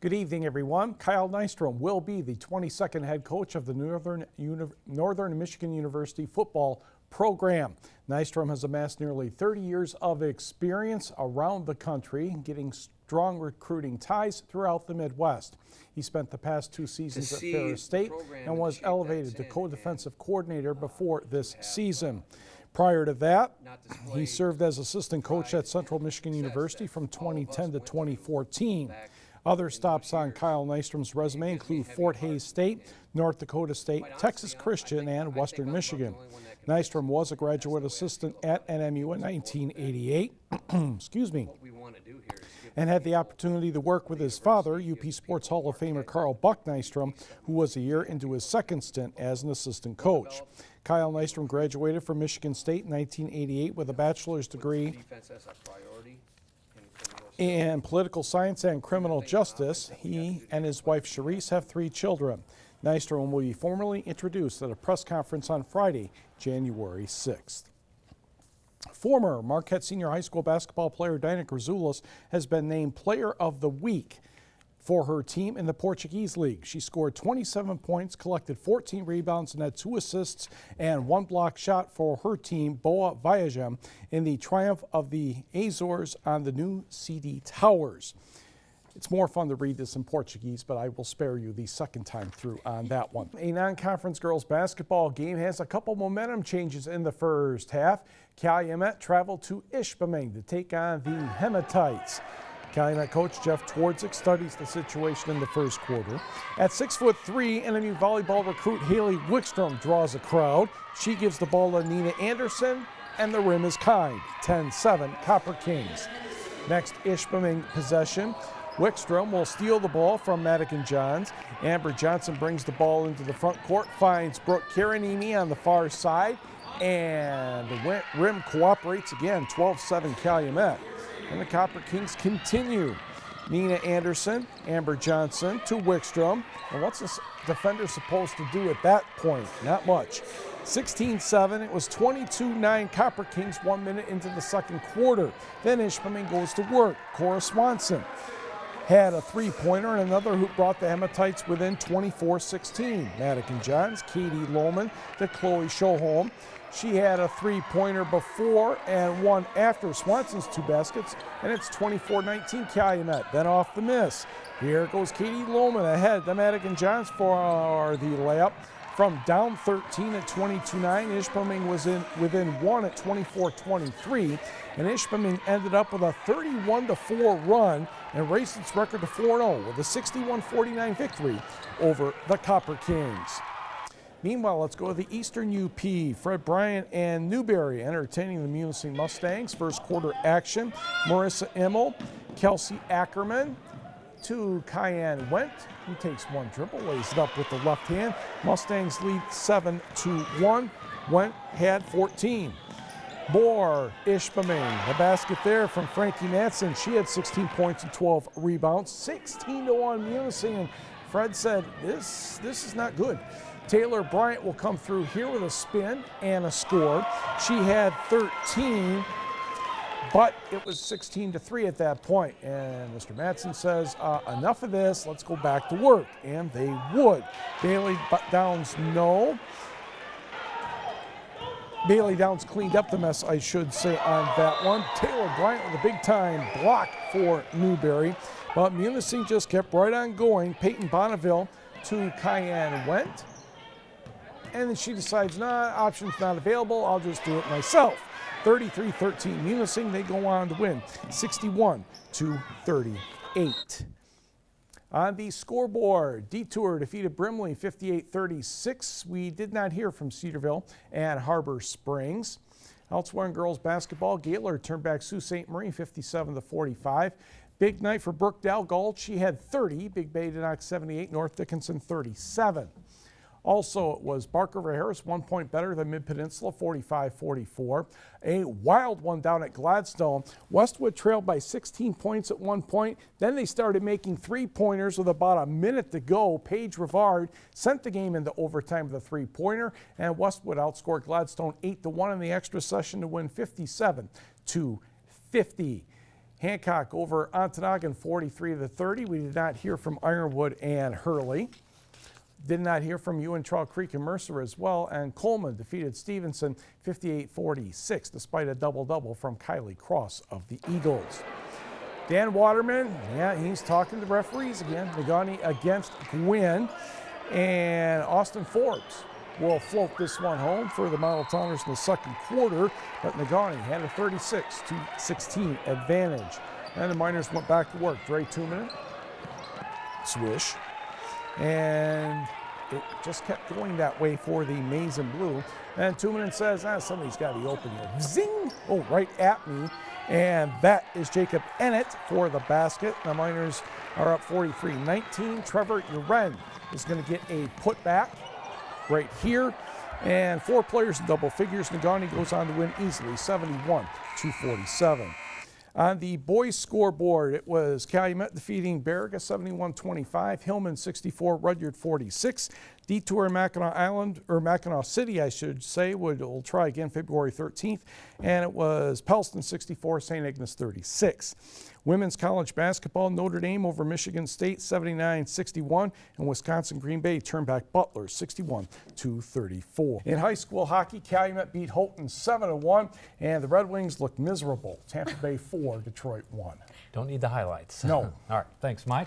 Good evening, everyone. Kyle Nystrom will be the 22nd head coach of the Northern Michigan University football program. Nystrom has amassed nearly 30 years of experience around the country, getting strong recruiting ties throughout the Midwest. He spent the past 2 seasons at Ferris State and was elevated to co-defensive coordinator before this season. Prior to that, he served as assistant coach at Central Michigan University from 2010 to 2014. Other stops on Kyle Nystrom's resume include Fort Hays State, North Dakota State, Texas Christian, and Western Michigan. Nystrom was a graduate assistant at NMU in 1988, and had the opportunity to work with his father, UP Sports Hall of Famer Carl Buck Nystrom, who was a year into his second stint as an assistant coach. Kyle Nystrom graduated from Michigan State in 1988 with a bachelor's degree in political science and criminal justice. He and his wife Charisse have 3 children. Nystrom will be formally introduced at a press conference on Friday, January 6th. Former Marquette Senior High School basketball player Diana Grzoulis has been named Player of the Week for her team in the Portuguese League. She scored 27 points, collected 14 rebounds, and had 2 assists and 1 block shot for her team, Boa Viagem, in the triumph of the Azores on the new CD Towers. It's more fun to read this in Portuguese, but I will spare you the second time through on that one. A non-conference girls basketball game has a couple momentum changes in the first half. Calumet traveled to Ishpeming to take on the Hematites. Calumet coach Jeff Twardzik studies the situation in the first quarter. At 6'3", NMU volleyball recruit Haley Wickstrom draws a crowd. She gives the ball to Nina Anderson, and the rim is kind. 10-7 Copper Kings. Next Ishpeming possession. Wickstrom will steal the ball from Madigan Johns. Amber Johnson brings the ball into the front court, finds Brooke Karanimi on the far side, and the rim cooperates again. 12-7 Calumet. And the Copper Kings continue. Nina Anderson, Amber Johnson to Wickstrom. And what's this defender supposed to do at that point? Not much. 16-7, it was 22-9 Copper Kings 1 minute into the second quarter. Then Ishpeming goes to work. Cora Swanson had a 3-pointer and another who brought the Hematites within 24-16. Madigan Johns, Katie Lohman to Chloe Schoholm. She had a 3-pointer before and 1 after Swanson's 2 baskets, and it's 24-19 Calumet. Then off the miss. Here goes Katie Lohman ahead to Madigan Johns for the layup. From down 13 at 22-9, Ishpeming was within 1 at 24-23, and Ishpeming ended up with a 31-4 run and raised its record to 4-0 with a 61-49 victory over the Copper Kings. Meanwhile, let's go to the Eastern UP. Fred Bryant and Newberry entertaining the Munising Mustangs. First quarter action. Marissa Immel, Kelsey Ackerman to Cayenne Went, who takes 1 dribble, lays it up with the left hand. Mustangs lead 7-1. Went had 14. More Ishpeming. The basket there from Frankie Madsen. She had 16 points and 12 rebounds. 16-1 Munising. And Fred said, this is not good. Taylor Bryant will come through here with a spin and a score. She had 13, but it was 16-3 at that point. And Mr. Madsen says, enough of this, let's go back to work. And they would. Bailey Downs, no. Bailey Downs cleaned up the mess, I should say, on that one. Taylor Bryant with a big-time block for Newberry. But Munising just kept right on going. Peyton Bonneville to Cayenne Went. And then she decides, nah, option's not available. I'll just do it myself. 33-13 Munising. They go on to win 61-38. On the scoreboard, Detour defeated Brimley 58-36. We did not hear from Cedarville and Harbor Springs. Elsewhere in girls basketball, Gaylor turned back Sault Ste. Marie 57-45. Big night for Brookdale Gulch. She had 30. Big Bay did knock 78. North Dickinson 37. Also, it was Bark River Harris, 1 point better than Mid-Peninsula, 45-44. A wild one down at Gladstone. Westwood trailed by 16 points at one point. Then they started making 3-pointers with about a minute to go. Paige Rivard sent the game into overtime with a 3-pointer, and Westwood outscored Gladstone 8-1 in the extra session to win 57-50. Hancock over Ontonagon 43-30. We did not hear from Ironwood and Hurley. Did not hear from Ewan, Trail Creek, and Mercer as well. And Coleman defeated Stevenson 58-46 despite a double-double from Kylie Cross of the Eagles. Dan Waterman, yeah, he's talking to the referees again. Negaunee against Gwynn. And Austin Forbes will float this one home for the Model Towners in the second quarter, but Negaunee had a 36-16 advantage. And the Miners went back to work. Dre Tumanen, swish, and it just kept going that way for the Maize and Blue. And Tumanen says, somebody's got to be open here. Zing! Oh, right at me. And that is Jacob Ennett for the basket. The Miners are up 43-19. Trevor Uren is going to get a putback right here. And 4 players in double figures. Negaunee goes on to win easily, 71-47. On the boys scoreboard, it was Calumet defeating Baraga 71-25, Hillman 64, Rudyard 46. Detour in Mackinac Island, or Mackinac City, I should say, will try again February 13th. And it was Pellston 64, St. Agnes 36. Women's college basketball, Notre Dame over Michigan State 79-61, and Wisconsin Green Bay turned back Butler 61-34. In high school hockey, Calumet beat Houghton 7-1, and the Red Wings looked miserable. Tampa Bay 4, Detroit 1. Don't need the highlights. No. All right, thanks, Mike.